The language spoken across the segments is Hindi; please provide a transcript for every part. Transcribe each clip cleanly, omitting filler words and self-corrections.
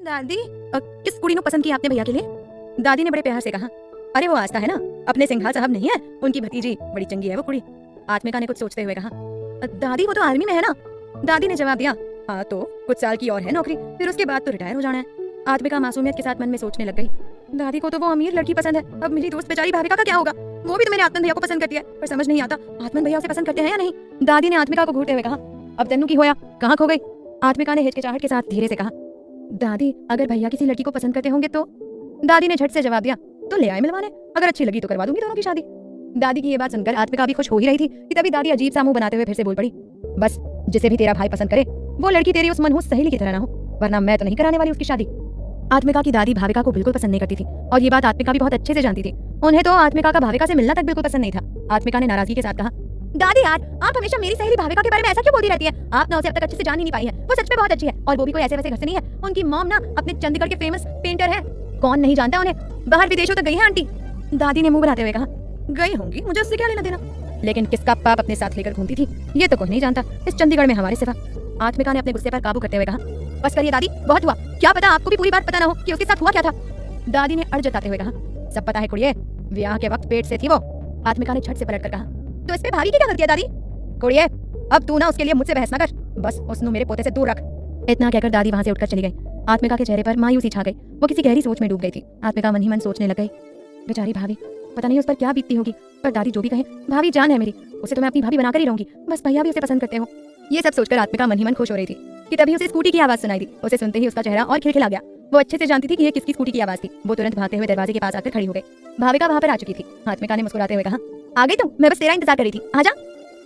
दादी किस कुड़ी को पसंद किया आपने भैया के लिए? दादी ने बड़े प्यार से कहा। अरे वो आस्था है ना, अपने सिंघाल साहब नहीं है, उनकी भतीजी बड़ी चंगी है वो कुड़ी। आत्मिका ने कुछ सोचते हुए कहा। दादी वो तो आर्मी में है ना। दादी ने जवाब दिया। हाँ तो कुछ साल की और है नौकरी, फिर उसके बाद तो रिटायर हो जाना है। आत्मिका मासूमियत के साथ मन में सोचने लग गई। दादी को तो वो अमीर लड़की पसंद है, अब मेरी दोस्त बेचारी भाविका का क्या होगा? वो भी तो मेरे आत्मन भैया को पसंद करती है, पर समझ नहीं आता आत्मन भैया उसे पसंद करते हैं या नहीं। दादी ने आत्मिका को घूरते हुए कहा। अब तेनू की होया, कहाँ खो गई? आत्मिका ने हिचकिचाहट के साथ धीरे से कहा। दादी अगर भैया किसी लड़की को पसंद करते होंगे तो? दादी ने झट से जवाब दिया। तो ले आए मिलवाने, अगर अच्छी लगी तो करवा दूंगी दोनों की शादी। दादी की ये बात सुनकर आत्मिका भी खुश हो ही रही थी कि तभी दादी अजीब सा मुंह बनाते हुए फिर से बोल पड़ी। बस जिसे भी तेरा भाई पसंद करे वो लड़की तेरी उस मनहूस सहेली की तरह ना हो, वरना मैं तो नहीं कराने वाली उसकी शादी। आत्मिका की दादी भाविका को बिल्कुल पसंद नहीं करती थी और ये बात आत्मिका भी बहुत अच्छे से जानती थी। उन्हें तो आत्मिका का भाविका से मिलना तक बिल्कुल पसंद नहीं था। आत्मिका ने नाराजगी के साथ कहा। दादी यार, आप हमेशा मेरी सहेली भाविका के बारे में ऐसा क्यों बोलती रहती है? आप ना उसे अब तक अच्छे से जान ही नहीं पाई है। वो सच में बहुत अच्छी है और वो भी कोई ऐसे वैसे घर से नहीं है। उनकी मॉम ना अपने चंडीगढ़ के फेमस पेंटर है। कौन नहीं जानता उन्हें, बाहर विदेशों तक गई है आंटी। दादी ने मुंह बनाते हुए कहा। गई होंगी, मुझे उससे क्या लेना देना, लेकिन किसका पाप अपने साथ लेकर घूमती थी ये तो कोई नहीं जानता इस चंडीगढ़ में हमारे सिवा। आत्मिका ने अपने गुस्से पर काबू करते हुए कहा। बस करिए दादी, बहुत हुआ। क्या पता आपको भी पूरी बात पता ना हो कि उसके साथ हुआ क्या था। दादी ने अड़ जताते हुए कहा। सब पता है कुड़िए, ब्याह के वक्त पेट से थी वो। आत्मिका ने झट से पलट कर कहा। तो इसमें भाभी की क्या गलती है दादी? कुड़िए अब तू ना उसके लिए मुझसे बहस ना कर, बस उसनु मेरे पोते से दूर रख। इतना कहकर दादी वहां से उठकर चली गई। आत्मिका के चेहरे पर मायूसी छा गई, वो किसी गहरी सोच में डूब गई थी। आत्मिका मन ही मन सोचने लग गई। बेचारी भाभी, पता नहीं उस पर क्या बीतती होगी, पर दादी जो भी कहे, भाभी जान है मेरी, उसे तो मैं अपनी भाभी बनाकर ही रहूंगी। बस भैया भी उसे पसंद करते हो। ये सब सोचकर आत्मिका मन ही मन खुश हो रही थी कि तभी उसे स्कूटी की आवाज सुनाई दी। उसे सुनते ही उसका चेहरा और खिलखिला गया। वो अच्छे से जानती थी कि ये किसकी स्कूटी की आवाज थी। वो तुरंत भागते हुए दरवाजे के पास आकर खड़ी हो गई। भाविका वहां पर आ चुकी थी। आत्मिका ने मुस्कुराते हुए कहा। आ गई तुम, मैं बस तेरा इंतजार कर रही थी, आजा।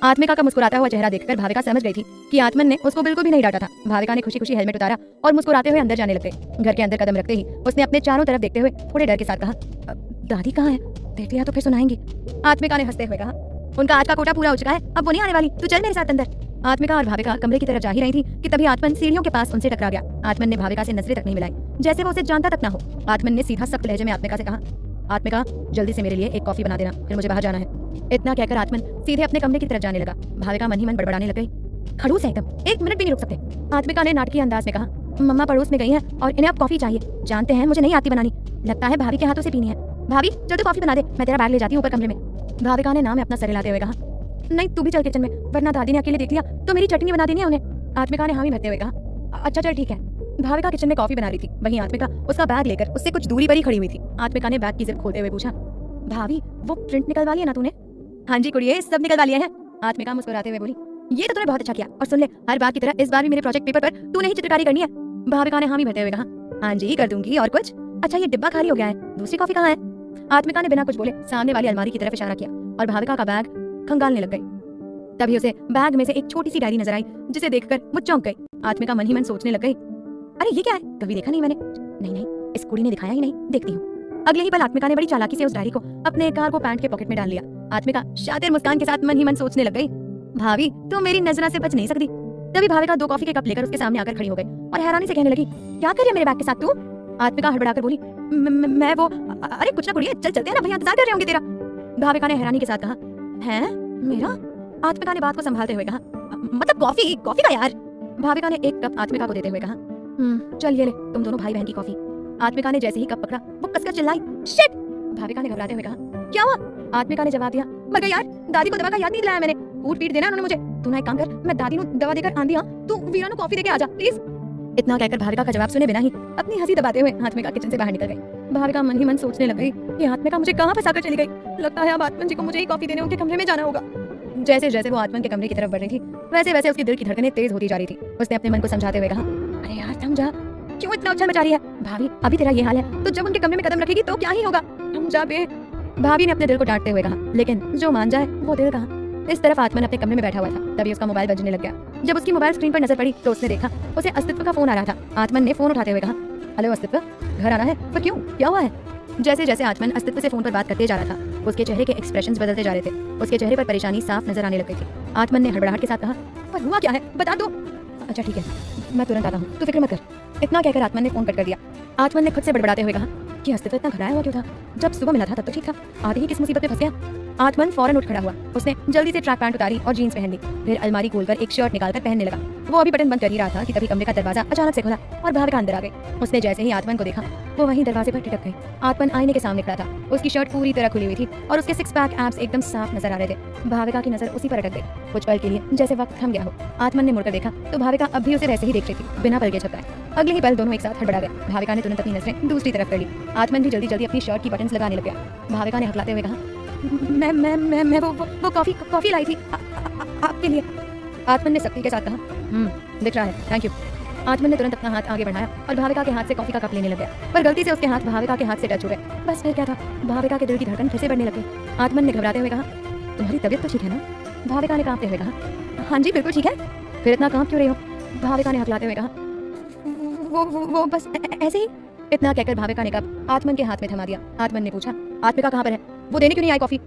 आत्मिका का मुस्कुराता हुआ चेहरा देखकर भाविका समझ गई थी कि आत्मन ने उसको बिल्कुल भी नहीं डांटा था। भाविका ने खुशी खुशी हेलमेट उतारा और मुस्कुराते हुए अंदर जाने लग गई। घर के अंदर कदम रखते ही उसने अपने चारों तरफ देखते हुए थोड़े डर के साथ कहा। दादी कहाँ है? देख लिया तो फिर सुनाएंगी। आत्मिका ने हंसते हुए कहा। उनका आज का कोटा पूरा हो चुका है, अब वो नहीं आने वाली, तू चल मेरे साथ अंदर। आत्मिका और भाविका कमरे की तरफ जा ही रही थी कि तभी आत्मन सीढ़ियों के पास उनसे टकरा गया। आत्मन ने भाविका से नजरें तक नहीं मिलाई, जैसे वो उसे जानता तक ना हो। आत्मन ने सीधा सख्त लहजे में आत्मिका से कहा। आत्मिका जल्दी से मेरे लिए एक कॉफी बना देना, फिर मुझे बाहर जाना है। इतना कहकर आत्मन सीधे अपने कमरे की तरफ जाने लगा। भाविका मन ही मन बड़बड़ाने लग गई। खड़ूस है एकदम, एक मिनट भी नहीं रुक सकते। आत्मिका ने नाटकीय अंदाज में कहा। मम्मा पड़ोस में गई हैं और इन्हें अब कॉफी चाहिए। जानते हैं मुझे नहीं आती बनानी, लगता है भाभी के हाथों से पीनी है। भाभी जल्दी कॉफी बना दे, मैं तेरा बैग ले जाती हूँ ऊपर कमरे में। भाविका ने नाम में अपना सर हिलाते हुए कहा। नहीं तू भी चल किचन में, वरना दादी ने अकेले देख लिया तो मेरी चटनी बना देनी है उन्हें। आत्मिका ने हामी भरते हुए कहा। अच्छा चल ठीक है। भाविका किचन में कॉफी बना रही थी, वहीं आत्मिका उसका बैग लेकर उससे कुछ दूरी पर ही खड़ी हुई थी। आत्मिका ने बैग की जिप खोलते हुए पूछा। भाभी वो प्रिंट निकलवा लिया ना तूने? हाँ जी कुड़िए, सब निकलवा लिया है। आत्मिका मुस्कुराते हुए बोली। ये तो तूने बहुत अच्छा किया, और सुन ले, हर बार की तरह इस बार भी मेरे प्रोजेक्ट पेपर पर तूने ही चित्रकारी करनी है। भाविका ने हामी भरते हुए कहा। हाँ जी कर दूंगी, और कुछ? अच्छा ये डिब्बा खाली हो गया है, दूसरी कॉफी कहाँ है? आत्मिका ने बिना कुछ बोले सामने वाली अलमारी की तरफ इशारा किया और भाविका का बैग खंगालने लग गई। तभी उसे बैग में से एक छोटी सी डायरी नजर आई, जिसे देखकर वो चौंक गई। आत्मिका मन ही मन सोचने लग गई। अरे ये क्या है, कभी देखा नहीं मैंने। नहीं इस कुड़ी ने दिखाया ही नहीं, देखती हूँ। अगले ही पल आत्मिका ने बड़ी चालाकी से उस डायरी को अपने कार को पैंट के पॉकेट में डाल लिया। आत्मिका शातिर मुस्कान के साथ मन ही मन सोचने लग गई। भाभी तुम तो मेरी नजरों से बच नहीं सकती। तभी भाविका 2 कॉफी के कप लेकर उसके सामने आकर खड़ी हो गई और हैरानी से कहने लगी। क्या कर रही है मेरे बैग के साथ तू? आत्मिका हड़बड़ाकर बोली। मैं वो, अरे कुछ ना कुड़िए, चल चलते हैं ना, भैया इंतजार कर रहे होंगे तेरा। भाविका ने हैरानी के साथ कहा। है मेरा? आत्मिका ने बात को संभालते हुए कहा। मतलब कॉफी का यार। भाविका ने एक कप आत्मिका को देते हुए कहा। चल ये ले तुम दोनों भाई बहन की कॉफी। आत्मिका ने जैसे ही कप पकड़ा वो कसकर चिल्लाई। शिट! भाविका ने घबराते हुए कहा। क्या हुआ? आत्मिका ने जवाब दिया। मगर यार दादी को दवा का याद नहीं दिलाया मैंने, कूट पीट देना उन्होंने मुझे। तू ना एक काम कर, मैं दादी को दवा देकर आंधी आ, तू वीरा को कॉफी देके आजा प्लीज। इतना कहकर भाविका का जवाब सुने बिना ही अपनी हंसी दबाते हुए आत्मिका किचन से बाहर निकल गई। भाविका मन ही मन सोचने लग गई कि आत्मिका मुझे कहाँ फंसाकर चली गई। लगता है अब आत्मन जी को मुझे ही कॉफी देने उनके कमरे में जाना होगा। जैसे जैसे वो आत्मन के कमरे की तरफ बढ़ रही थी वैसे वैसे उसके दिल की धड़कनें तेज होती जा रही थी। उसने अपने मन को समझाते हुए कहा। अरे यार थम जा, क्यों इतना उछल मचा रही है? भाभी अभी तेरा ये हाल है तो जब उनके कमरे में कदम रखेगी तो क्या ही होगा? थम जा बे। भाभी ने अपने दिल को डांटते हुए कहा। लेकिन जो मान जाए वो दिल कहाँ। इस तरफ आत्मन अपने कमरे में बैठा हुआ था, तभी उसका मोबाइल बजने लग गया। जब उसकी मोबाइल स्क्रीन पर नजर पड़ी तो उसने देखा उसे अस्तित्व का फोन आ रहा था। आत्मन ने फोन उठाते हुए कहा। हेलो अस्तित्व, घर आना है? पर क्यों, क्या हुआ है? जैसे जैसे आत्मन अस्तित्व से फोन पर बात करते जा रहा था उसके चेहरे के एक्सप्रेशंस बदलते जा रहे थे। उसके चेहरे पर परेशानी साफ नजर आने लग गई थी। आत्मन ने हड़बड़ाहट के साथ कहा। पर हुआ क्या है, बता दो। अच्छा ठीक है, मैं तुरंत आता हूँ, तू फिक्र मत कर। इतना कहकर आत्मन ने फोन कट कर दिया। आत्मन ने खुद से बड़बड़ाते हुए कहा कि अस्तित्व इतना घबराया हुआ क्यों था? जब सुबह मिला था तब तो ठीक था, आते ही किस मुसीबत में फंस गया? आत्मन फौरन उठ खड़ा हुआ। उसने जल्दी से ट्रैक पैंट उतारी और जीन्स पहन ली। फिर अलमारी खोलकर एक शर्ट निकालकर पहनने लगा। वो अभी बटन बंद कर ही रहा था कि तभी कमरे का दरवाजा अचानक से खुला और भाविका अंदर आ गई। उसने जैसे ही आत्मन को देखा वो वहीं दरवाजे पर टिटक गई। आत्मन आईने के सामने खड़ा था। उसकी शर्ट पूरी तरह खुली हुई थी और उसके सिक्स पैक एब्स एकदम साफ नजर आ रहे थे। भाविका की नजर उसी पर अटक गई। कुछ पल के लिए जैसे वक्त थम गया हो। आत्मन ने मुड़कर देखा तो भाविका अब भी उसे वैसे ही देख रही थी, बिना पलके झपकाए। अगले ही पल दोनों एक साथ हड़बड़ा गए। भाविका ने तुरंत अपनी नजरें दूसरी तरफ कर ली। आत्मन भी जल्दी जल्दी अपनी शर्ट की बटन्स लगाने लग गया। भाविका ने हकलाते हुए कहा, मैं वो कॉफी लाई थी आपके लिए। आत्मन ने सख्ती के साथ कहा, दिख रहा है, थैंक यू। आत्मन ने तुरंत अपना हाथ आगे बढ़ाया और भाविका के हाथ से कॉफी का कप लेने लग गया, पर गलती से उसके हाथ भाविका के हाथ से टच हो गए। बस फिर क्या था, भाविका के दिल की धड़कन फिर से बढ़ने लग गई। आत्मन ने घबराते हुए कहा, तुम्हारी तबीयत तो ठीक है ना? भाविका ने कांपते हुए कहा, हाँ जी बिल्कुल ठीक है। फिर इतना कांप क्यों रही हो? भाविका ने हकलाते हुए कहा, वो बस ऐसे ही। इतना कहकर भाविका ने कप आत्मन के हाथ में थमा दिया। आत्मन ने पूछा, आत्मिका कहाँ पर है? वो देने क्यों नहीं आई कॉफी?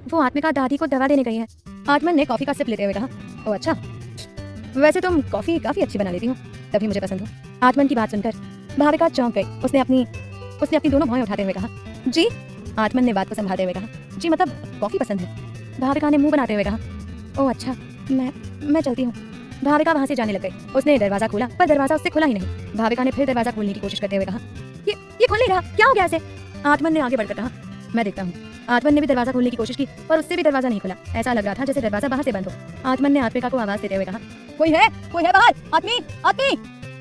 वो आत्मिका दादी को दवा देने गई है। आत्मन ने कॉफी का सिप लेते हुए कहा, ओ अच्छा, वैसे तुम कॉफी काफी अच्छी बना लेती हो, तभी मुझे पसंद हो। आत्मन की बात सुनकर भाविका चौंक गई। उसने अपनी दोनों भौहें उठाते हुए कहा, जी। आत्मन ने बात को संभालते हुए कहा, जी मतलब कॉफी पसंद है। भाविका ने मुंह बनाते हुए कहा, ओ अच्छा, मैं चलती हूँ। भाविका वहां से जाने लग गई। उसने दरवाजा खोला पर दरवाजा उससे खुला ही नहीं। भाविका ने फिर दरवाजा खोलने की कोशिश करते हुए कहा, ये खुल नहीं रहा, क्या हो गया इसे? आत्मन ने आगे बढ़कर कहा, मैं देखता हूँ। आत्मन ने भी दरवाजा खोलने की कोशिश की पर उससे भी दरवाजा नहीं खुला। ऐसा लग रहा था जैसे दरवाजा बाहर से बंद हो। आत्मन ने आत्मिका को आवाज देते हुए कहा, कोई है बाहर? आत्मी।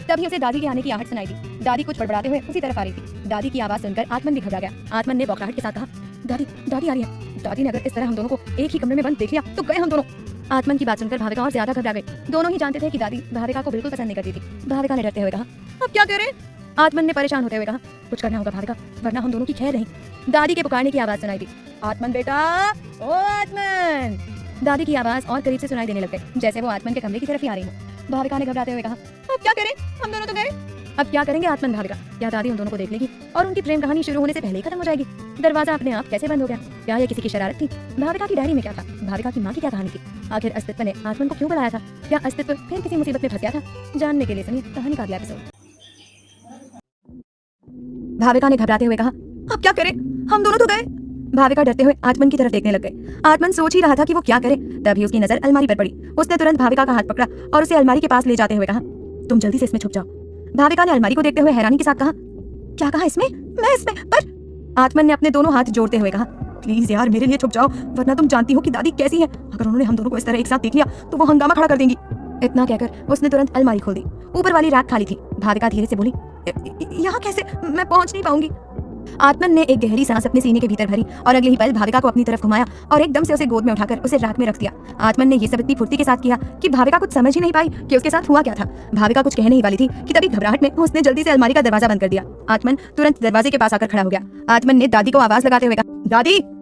तभी उसे दादी के आने की आहट सुनाई दी। दादी कुछ बड़बड़ाते हुए उसी तरफ आ रही थी। दादी की आवाज सुनकर आत्मन भी घबरा गया। आत्मन ने बौखलाहट के साथ कहा, दादी आ रही है। दादी ने अगर इस तरह हम दोनों को एक ही कमरे में बंद देख लिया तो गए हम दोनों। आत्मन की बात सुनकर भाविका और ज्यादा घबरा गई। दोनों ही जानते थे कि दादी भाविका को बिल्कुल पसंद नहीं करती थी। भाविका ने डरते हुए कहा, अब क्या करें? आत्मन ने परेशान होते हुए कहा, कुछ करना होगा भाविका, वरना हम दोनों की खैर नहीं। दादी के पुकारने की आवाज सुनाई दी, आत्मन बेटा, ओ आत्मन। दादी की आवाज और करीब से सुनाई देने लग गई, जैसे वो आत्मन के कमरे की तरफ ही आ रही हो। भाविका ने घबराते हुए कहा, अब क्या करें? हम दोनों तो गए। अब क्या करेंगे आत्मन? भाविका, क्या दादी उन दोनों को देख लेगी और उनकी प्रेम कहानी शुरू होने से पहले ही खत्म हो जाएगी? दरवाजा अपने आप कैसे बंद हो गया? क्या ये किसी की शरारत थी? भाविका की डायरी में क्या था? भाविका की माँ की क्या कहानी थी? आखिर अस्तित्व ने आत्मन को क्यों बुलाया था? क्या अस्तित्व फिर किसी मुसीबत में फंस गया था? जानने के लिए सुनिए कहानी का अगला एपिसोड। भाविका ने घबराते हुए कहा, अब क्या करें? हम दोनों तो गए। भाविका डरते हुए आत्मन की तरफ देखने लग गई। आत्मन सोच ही रहा था कि वो क्या करे, तभी उसकी नजर अलमारी पर पड़ी। उसने तुरंत भाविका का हाथ पकड़ा और उसे अलमारी के पास ले जाते हुए कहा, तुम जल्दी से इसमें छुप जाओ। भाविका ने अलमारी को देखते हुए हैरानी के साथ कहा, क्या कहा? इसमें? मैं इसमें? पर आत्मन ने अपने दोनों हाथ जोड़ते हुए कहा, प्लीज यार मेरे लिए छुप जाओ, वरना तुम जानती हो कि दादी कैसी है। अगर उन्होंने हम दोनों को इस तरह एक साथ देख लिया तो वो हंगामा खड़ा कर देंगी। इतना कहकर उसने तुरंत अलमारी खोल दी। ऊपर वाली रैक खाली थी। भाविका धीरे से बोली, यहाँ कैसे? मैं पहुंच नहीं पाऊंगी। आत्मन ने एक गहरी सांस अपने सीने के भीतर भरी और अगले ही पल भाविका को अपनी तरफ घुमाया और एकदम से उसे गोद में उठाकर उसे रैक में रख दिया। आत्मन ने ये सब इतनी फुर्ती के साथ किया कि भाविका कुछ समझ ही नहीं पाई कि उसके साथ हुआ क्या था। भाविका कुछ कहने ही वाली थी कि तभी घबराहट में उसने जल्दी से अलमारी का दरवाजा बंद कर दिया। आत्मन तुरंत दरवाजे के पास आकर खड़ा हो गया। आत्मन ने दादी को आवाज लगाते हुए कहा,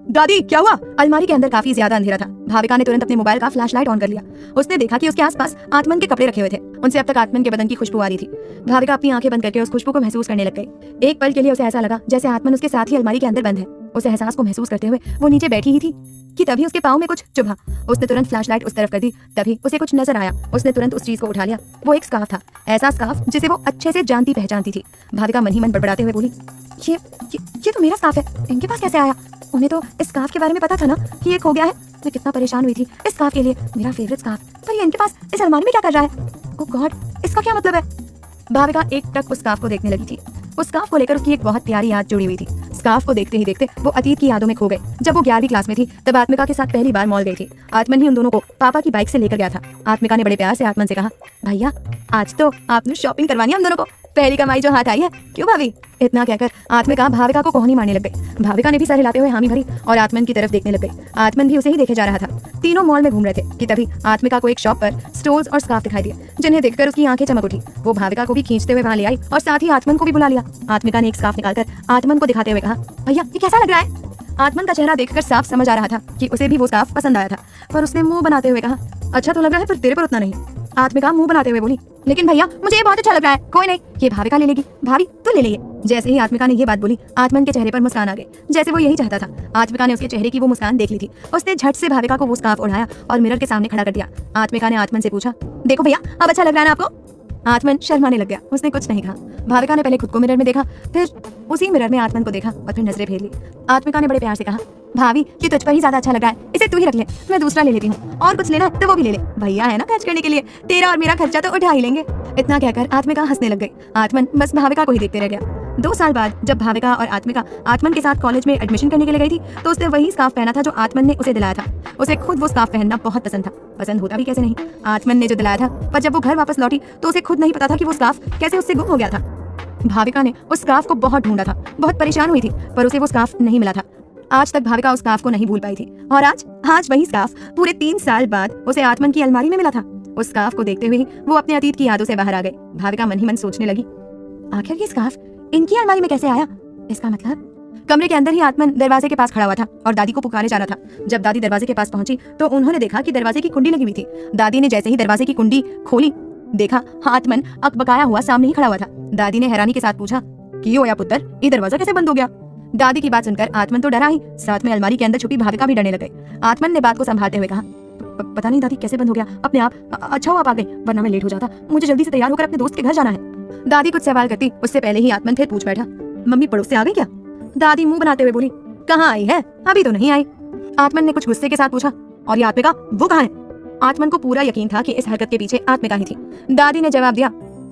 दादी क्या हुआ? अलमारी के अंदर काफी ज्यादा अंधेरा था। भाविका ने तुरंत अपने मोबाइल का फ्लैशलाइट ऑन कर लिया। उसने देखा कि उसके आसपास आत्मन के कपड़े रखे हुए थे। उनसे अब तक आत्मन के बदन की खुशबू आ रही थी। भाविका अपनी आंखें बंद करके उस खुशबू को महसूस करने लग गई। एक पल के लिए उसे ऐसा लगा जैसे आत्मन उसके साथ ही अलमारी के अंदर बंद है। उस एहसास को महसूस करते हुए वो नीचे बैठी ही थी कि तभी उसके पाँव में कुछ चुभा। उसने तुरंत फ्लैशलाइट उस तरफ कर दी। तभी उसे कुछ नजर आया। उसने तुरंत उस चीज को उठा लिया। वो एक स्कार्फ था, ऐसा स्कार्फ जिसे वो अच्छे से जानती पहचानती थी। भाविका मन ही मन बड़बड़ाते हुए बोली, ये तो मेरा स्कार्फ है, इनके पास कैसे आया? उन्हें तो इस स्कार्फ के बारे में पता था ना कि ये खो गया है। मैं कितना परेशान हुई थी इस स्कार्फ के लिए, मेरा फेवरेट स्कार्फ, पर ये इनके पास इस अलमारी में क्या कर रहा है? ओह गॉड, इसका क्या मतलब है? भाविका एक टक उस स्कार्फ को देखने लगी थी। उस स्कार्फ को लेकर उसकी एक बहुत प्यारी याद जुड़ी हुई थी। स्कार्फ को देखते ही देखते वो अतीत की यादों में खो गए। जब वो 11वीं क्लास में थी तब आत्मिका के साथ पहली बार मॉल गई थी। आत्मन ही उन दोनों को पापा की बाइक से लेकर गया था। आत्मिका ने बड़े प्यार से आत्मन से कहा, भैया आज तो आपने शॉपिंग करवानी है हम दोनों को, पहली कमाई जो हाथ आई है, क्यों भाभी? इतना कहकर आत्मिका भाविका को कोहनी मारने लग गई। भाविका ने भी सर हिलाते हुए हामी भरी और आत्मन की तरफ देखने लग गई। आत्मन भी उसे ही देखे जा रहा था। तीनों मॉल में घूम रहे थे कि तभी आत्मिका को एक शॉप पर स्टोल्स और स्कार्फ दिखाई दिए, जिन्हें देखकर उसकी आंखें चमक उठी। वो भाविका को भी खींचते हुए वहां ले आई और साथ ही आत्मन को भी बुला लिया। आत्मिका ने एक स्कार्फ निकालकर आत्मन को दिखाते हुए कहा, भैया ये कैसा लग रहा है? आत्मन का चेहरा देखकर साफ समझ आ रहा था कि उसे भी वो स्कार्फ पसंद आया था, पर उसने मुंह बनाते हुए कहा, अच्छा तो लग रहा है पर तेरे पर उतना नहीं। आत्मिका मुंह बनाते हुए बोली, लेकिन भैया मुझे ये बहुत अच्छा लग रहा है। कोई नहीं, ये भाविका ले लेगी, भाभी तू ले ले। जैसे ही आत्मिका ने ये बात बोली आत्मन के चेहरे पर मुस्कान आ गई, जैसे वो यही चाहता था। आत्मिका ने उसके चेहरे की वो मुस्कान देख ली थी। उसने झट से भाविका को वो स्कार्फ उठाया और मिरर के सामने खड़ा कर दिया। आत्मिका ने आत्मन से पूछा, देखो भैया अब अच्छा लग रहा है ना आपको? आत्मन शर्माने लग गया। उसने कुछ नहीं कहा। भाविका ने पहले खुद को मिरर में देखा, फिर उसी मिरर में आत्मन को देखा और फिर नजरें फेर ली। आत्मिका ने बड़े प्यार से कहा, भाभी ये तुझ पर ही ज्यादा अच्छा लग रहा है, इसे तू ही रख ले, मैं दूसरा ले लेती हूँ, और कुछ लेना तो वो भी ले ले, भैया है ना खर्च करने के लिए, तेरा और मेरा खर्चा तो उठा ही लेंगे। इतना कहकर आत्मिका हंसने लग गई। आत्मन बस भाविका को ही देखते रह गया। 2 साल बाद जब भाविका और आत्मिका आत्मन के साथ कॉलेज में एडमिशन करने के लिए गई थी तो उसने वही स्कार्फ पहना था जो आत्मन ने उसे दिलाया था। उसे खुद वो स्कार्फ पहनना बहुत पसंद था, पसंद होता भी कैसे नहीं, आत्मन ने जो दिलाया था। पर जब वो घर वापस लौटी तो उसे खुद नहीं पता था कि वो स्कार्फ कैसे उससे गुम हो गया था। भाविका ने उस स्कार्फ को बहुत ढूंढा था, बहुत परेशान हुई थी, पर उसे वो स्कार्फ नहीं मिला था। आज तक भाविका उस स्कार्फ को नहीं भूल पाई थी, और आज वही स्कार्फ पूरे 3 साल बाद उसे आत्मन की अलमारी में मिला था। उस स्कार्फ को देखते हुए ही वो अपने अतीत की यादों से बाहर आ गई। भाविका मन ही मन सोचने लगी, आखिर ये स्कार्फ इनकी अलमारी में कैसे आया? इसका मतलब कमरे के अंदर ही आत्मन दरवाजे के पास खड़ा हुआ था और दादी को पुकारे जा रहा था। जब दादी दरवाजे के पास पहुंची तो उन्होंने देखा कि दरवाजे की कुंडी लगी हुई थी। दादी ने जैसे ही दरवाजे की कुंडी खोली, देखा आत्मन अकबकाया हुआ सामने ही खड़ा हुआ था। दादी ने हैरानी के साथ पूछा, की होया पुत्र, ये दरवाजा कैसे बंद हो गया? दादी की बात सुनकर आत्मन तो डरा ही, साथ में अलमारी के अंदर छुपी भाविका भी डरने लग गई। आत्मन ने बात को संभालते हुए कहा, पता नहीं दादी कैसे बंद हो गया अपने आप। अच्छा हुआ आप आ गई, वरना मैं लेट हो जाता, मुझे जल्दी से तैयार होकर अपने दोस्त के घर जाना है। दादी कुछ सवाल करती उससे पहले ही आत्मन फिर पूछ बैठा, मम्मी पड़ोस से आ गई क्या? दादी मुंह बनाते हुए बोली, कहाँ आई है, अभी तो नहीं आई। आत्मन ने कुछ गुस्से के साथ पूछा, और ये आत्मिका वो कहाँ है? आत्मन को पूरा यकीन था कि इस हरकत के पीछे आत्मिका ही थी। दादी ने जवाब दिया,